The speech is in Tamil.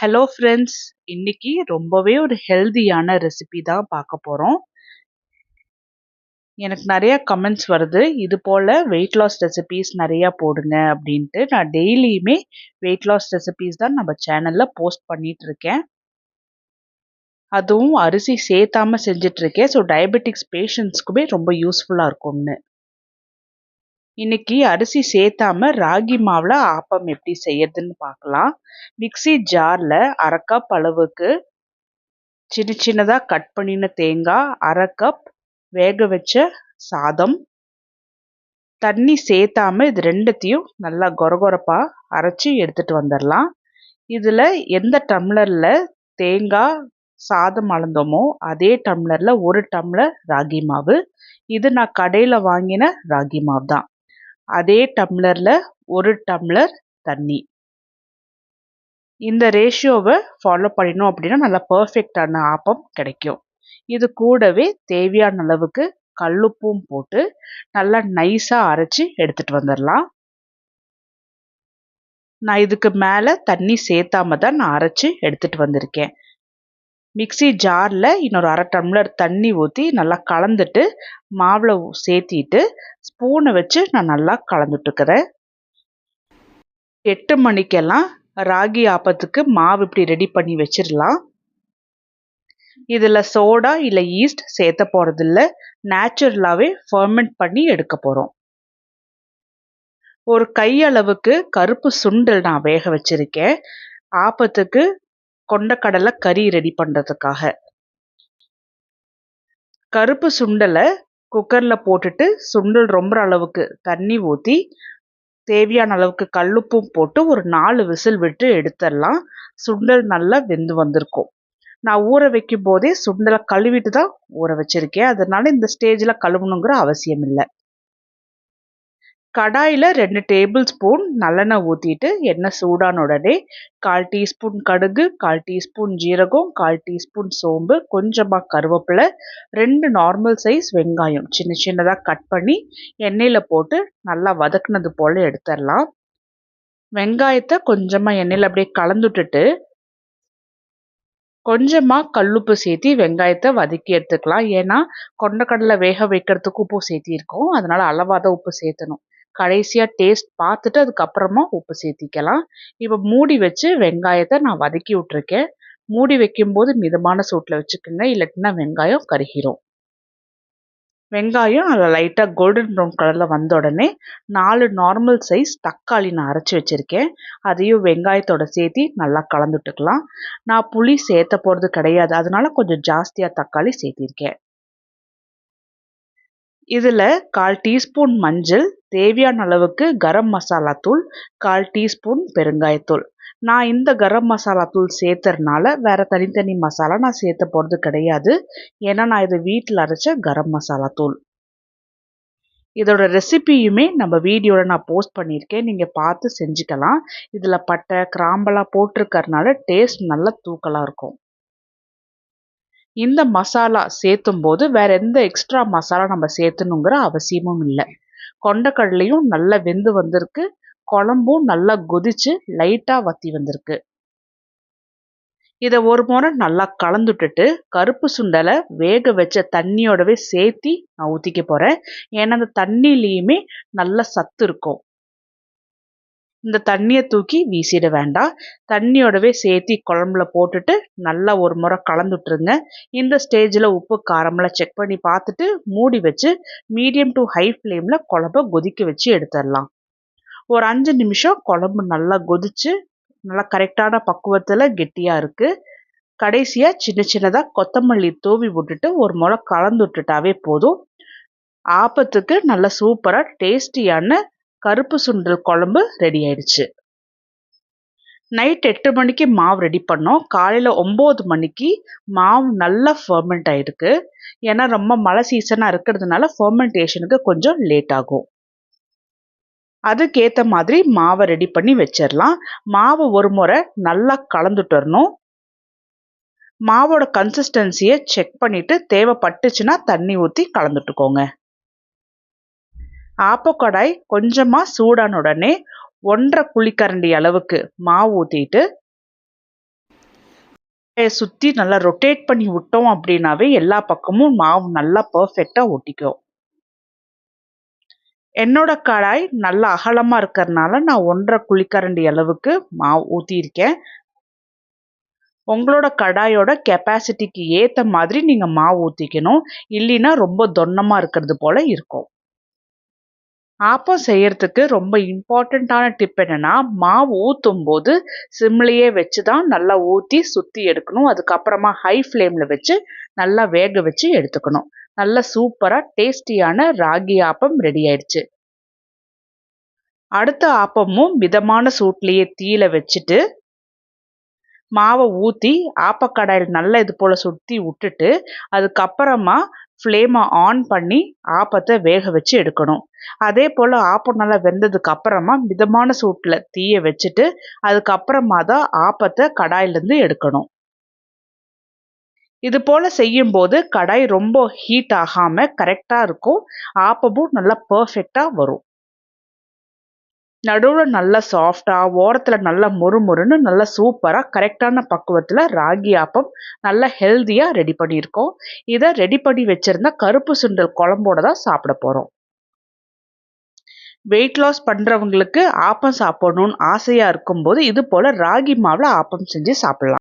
ஹலோ ஃப்ரெண்ட்ஸ், இன்னைக்கு ரொம்பவே ஒரு ஹெல்தியான ரெசிபி தான் பார்க்க போகிறோம். எனக்கு நிறைய கமெண்ட்ஸ் வருது, இது போல் வெயிட் லாஸ் ரெசிபீஸ் நிறையா போடுங்க அப்படின்ட்டு. நான் டெய்லியுமே வெயிட் லாஸ் ரெசிபீஸ் தான் நம்ம சேனலில் போஸ்ட் பண்ணிட்டு இருக்கேன். அதுவும் அரிசி சேர்த்தாம செஞ்சுட்டு இருக்கேன். ஸோ டயபெட்டிக்ஸ் பேஷண்ட்ஸ்க்குமே ரொம்ப யூஸ்ஃபுல்லாக இருக்கும்னு. இன்னைக்கு அரிசி சேர்த்தாம ராகி மாவில் ஆப்பம் எப்படி செய்யறதுன்னு பார்க்கலாம். மிக்ஸி ஜாரில் 1/2 கப் அளவுக்கு சின்ன சின்னதாக கட் பண்ணின தேங்காய், 1/2 கப் வேக வச்ச சாதம், தண்ணி சேர்த்தாம இது ரெண்டுத்தையும் நல்லா கொரகொரப்பாக அரைச்சி எடுத்துட்டு வந்துடலாம். இதில் எந்த டம்ளரில் தேங்காய் சாதம் அளந்தோமோ அதே டம்ளரில் 1 டம்ளர் ராகி மாவு. இது நான் கடையில் வாங்கின ராகி மாவு தான். அதே டம்ளரில் 1 டம்ளர் தண்ணி. இந்த ரேஷியோவை ஃபாலோ பண்ணினோம் அப்படின்னா நல்லா பர்ஃபெக்டான ஆப்பம் கிடைக்கும். இது கூடவே தேவையான அளவுக்கு கல்லுப்பும் போட்டு நல்லா நைஸாக அரைச்சி எடுத்துட்டு வந்துடலாம். நான் இதுக்கு மேலே தண்ணி சேர்த்தாம தான் நான் அரைச்சி எடுத்துட்டு வந்திருக்கேன். மிக்ஸி ஜாரில் இன்னொரு 1/2 டம்ளர் தண்ணி ஊற்றி நல்லா கலந்துட்டு மாவில் சேர்த்திட்டு ஸ்பூனை வச்சு நான் நல்லா கலந்துட்டுக்கிறேன். 8 மணிக்கெல்லாம் ராகி ஆப்பத்துக்கு மாவு இப்படி ரெடி பண்ணி வச்சிடலாம். இதில் சோடா இல்லை ஈஸ்ட் சேர்த்த போகிறதில்ல, நேச்சுரலாகவே ஃபர்மெண்ட் பண்ணி எடுக்க போகிறோம். ஒரு கையளவுக்கு கருப்பு சுண்டல் நான் வேக வச்சிருக்கேன், ஆப்பத்துக்கு கொண்டக்கடலை கறி ரெடி பண்ணுறதுக்காக. கருப்பு சுண்டலை குக்கரில் போட்டுட்டு சுண்டல் ரொம்ப அளவுக்கு தண்ணி ஊற்றி தேவையான அளவுக்கு கல்லுப்பும் போட்டு ஒரு 4 விசில் விட்டு எடுத்துடலாம். சுண்டல் நல்லா வெந்து வந்திருக்கும். நான் ஊற வைக்கும் போதே சுண்டலை கழுவிட்டு தான் ஊற வச்சிருக்கேன், அதனால இந்த ஸ்டேஜில் கழுவணுங்கிற அவசியம் இல்லை. கடாயில் 2 டேபிள் ஸ்பூன் நல்லெண்ணெய் ஊற்றிட்டு எண்ணெய் சூடான உடனே 1/4 டீஸ்பூன் கடுகு, 1/4 டீஸ்பூன் ஜீரகம், 1/4 டீஸ்பூன் சோம்பு, கொஞ்சமாக கருவேப்பிலை, 2 நார்மல் சைஸ் வெங்காயம் சின்ன சின்னதாக கட் பண்ணி எண்ணெயில் போட்டு நல்லா வதக்குனது போல் எடுத்துடலாம். வெங்காயத்தை கொஞ்சமாக எண்ணெயில் அப்படியே கலந்துட்டுட்டு கொஞ்சமாக கல்லுப்பு சேர்த்தி வெங்காயத்தை வதக்கி எடுத்துக்கலாம். ஏன்னா கொண்டக்கடலை வேக வைக்கிறதுக்கு உப்பு சேர்த்திருக்கோம், அதனால் அளவாக தான் உப்பு சேர்த்தணும். கடைசியாக டேஸ்ட் பார்த்துட்டு அதுக்கப்புறமா உப்பு சேர்த்திக்கலாம். இப்போ மூடி வச்சு வெங்காயத்தை நான் வதக்கி விட்ருக்கேன். மூடி வைக்கும்போது மிதமான சூட்டில் வச்சுக்கோங்க, இல்லாட்டினா வெங்காயம் கருகிரும். வெங்காயம் அதில் லைட்டாக கோல்டன் ப்ரௌன் கலரில் வந்த உடனே 4 நார்மல் சைஸ் தக்காளி நான் அரைச்சி வச்சுருக்கேன், அதையும் வெங்காயத்தோட சேர்த்தி நல்லா கலந்துட்டுக்கலாம். நான் புளி சேர்த்த போகிறது கிடையாது, அதனால கொஞ்சம் ஜாஸ்தியாக தக்காளி சேர்த்திருக்கேன். இதில் 1/4 டீஸ்பூன் மஞ்சள், தேவையான அளவுக்கு கரம் மசாலா தூள், 1/4 டீஸ்பூன் பெருங்காயத்தூள். நான் இந்த கரம் மசாலா தூள் சேர்த்துறதுனால வேறு தனித்தனி மசாலா நான் சேர்த்த போகிறது கிடையாது, ஏன்னா நான் இது வீட்டில் அரைச்ச கரம் மசாலா தூள். இதோட ரெசிபியுமே நம்ம வீடியோவில் நான் போஸ்ட் பண்ணியிருக்கேன், நீங்கள் பார்த்து செஞ்சுக்கலாம். இதில் பட்டை கிராம்பெல்லாம் போட்டிருக்கறனால டேஸ்ட் நல்லா தூக்கலாக இருக்கும். இந்த மசாலா சேர்த்தும் போது வேற எந்த எக்ஸ்ட்ரா மசாலா நம்ம சேர்த்தணுங்கிற அவசியமும் இல்லை. கொண்டக்கடலையும் நல்லா வெந்து வந்திருக்கு, குழம்பும் நல்லா கொதிச்சு லைட்டாக வத்தி வந்திருக்கு. இதை ஒரு முறை நல்லா கலந்துட்டுட்டு கருப்பு சுண்டலை வேக வச்ச தண்ணியோடவே சேர்த்தி நான் ஊற்றிக்க போகிறேன். ஏன்னா அந்த தண்ணியிலையுமே நல்ல சத்து இருக்கும். இந்த தண்ணியை தூக்கி வீசிட வேண்டாம், தண்ணியோடவே சேர்த்தி குழம்புல போட்டுட்டு நல்லா ஒரு முறை கலந்துட்டுருங்க. இந்த ஸ்டேஜில் உப்பு காரமெல்லாம் செக் பண்ணி பார்த்துட்டு மூடி வச்சு மீடியம் டு ஹை ஃப்ளேமில் குழம்ப கொதிக்க வச்சு எடுத்துடலாம். ஒரு 5 நிமிஷம் குழம்பு நல்லா கொதிச்சு நல்லா கரெக்டான பக்குவத்தில் கெட்டியாக இருக்குது. கடைசியாக சின்ன சின்னதாக கொத்தமல்லி தூவி விட்டுட்டு ஒரு முறை கலந்து விட்டுட்டாவே போதும். ஆப்பத்துக்கு நல்ல சூப்பராக டேஸ்டியான கருப்பு சுண்டல் குழம்பு ரெடி ஆயிடுச்சு. நைட் 8 மணிக்கு மாவு ரெடி பண்ணோம், காலையில் 9 மணிக்கு மாவு நல்லா ஃபர்மெண்ட் ஆகிருக்கு. ஏன்னா ரொம்ப மழை சீசனாக இருக்கிறதுனால ஃபர்மெண்டேஷனுக்கு கொஞ்சம் லேட் ஆகும். அதுக்கேற்ற மாதிரி மாவை ரெடி பண்ணி வச்சிடலாம். மாவு ஒரு முறை நல்லா கலந்துட்டு வரணும். மாவோட கன்சிஸ்டன்சியை செக் பண்ணிவிட்டு தேவைப்பட்டுச்சுன்னா தண்ணி ஊற்றி கலந்துட்டுக்கோங்க. ஆப்பக்கடாய் கொஞ்சமாக சூடான உடனே 1/2 குழிக்கரண்டி அளவுக்கு மாவு ஊற்றிட்டு சுற்றி நல்லா ரொட்டேட் பண்ணி விட்டோம் அப்படின்னாவே எல்லா பக்கமும் மாவு நல்லா பர்ஃபெக்டாக ஒட்டிக்கும். என்னோட கடாய் நல்லா அகலமாக இருக்கிறதுனால நான் 1.5 குழிக்கரண்டி அளவுக்கு மாவு ஊற்றியிருக்கேன். உங்களோட கடாயோட கெப்பாசிட்டிக்கு ஏற்ற மாதிரி நீங்கள் மாவு ஊற்றிக்கணும். இல்லைன்னா ரொம்ப தொன்னமாக இருக்கிறது போல் இருக்கும். ஆப்பம் செய்யறதுக்கு ரொம்ப இம்பார்ட்டண்ட்டான டிப் என்னன்னா, மாவு ஊத்தும்போது சிம்லயே வச்சு தான் நல்லா ஊத்தி சுத்தி எடுக்கணும். அதுக்கப்புறமா ஹை ஃப்ளேம்ல வச்சு நல்லா வேக வச்சு எடுத்துக்கணும். நல்ல சூப்பரா டேஸ்டியான ராகி ஆப்பம் ரெடி ஆயிடுச்சு. அடுத்த ஆப்பமும் மிதமான சூட்லயே தீயில வச்சுட்டு மாவை ஊத்தி ஆப்பக்கடாயில் நல்லா இது போல சுத்தி விட்டுட்டு அதுக்கப்புறமா ஃப்ளேமை ஆன் பண்ணி ஆப்பத்தை வேக வச்சு எடுக்கணும். அதே போல் ஆப்பம் நல்லா வெந்ததுக்கு அப்புறமா மிதமான சூட்டில் தீயை வச்சுட்டு அதுக்கப்புறமா தான் ஆப்பத்தை கடாயிலேருந்து எடுக்கணும். இது போல் செய்யும்போது கடாய் ரொம்ப ஹீட் ஆகாமல் கரெக்டாக இருக்கும். ஆப்பமும் நல்லா பர்ஃபெக்டாக வரும். நடுவில் நல்லா சாஃப்டாக ஓரத்தில் நல்லா மொறுமொறுன்னு நல்லா சூப்பராக கரெக்டான பக்குவத்தில் ராகி ஆப்பம் நல்லா ஹெல்த்தியாக ரெடி பண்ணியிருக்கோம். இதை ரெடி பண்ணி வச்சுருந்தா கருப்பு சுண்டல் குழம்போட தான் சாப்பிட போகிறோம். வெயிட் லாஸ் பண்ணுறவங்களுக்கு ஆப்பம் சாப்பிடணும்னு ஆசையாக இருக்கும்போது இது போல் ராகி மாவில் ஆப்பம் செஞ்சு சாப்பிட்லாம்.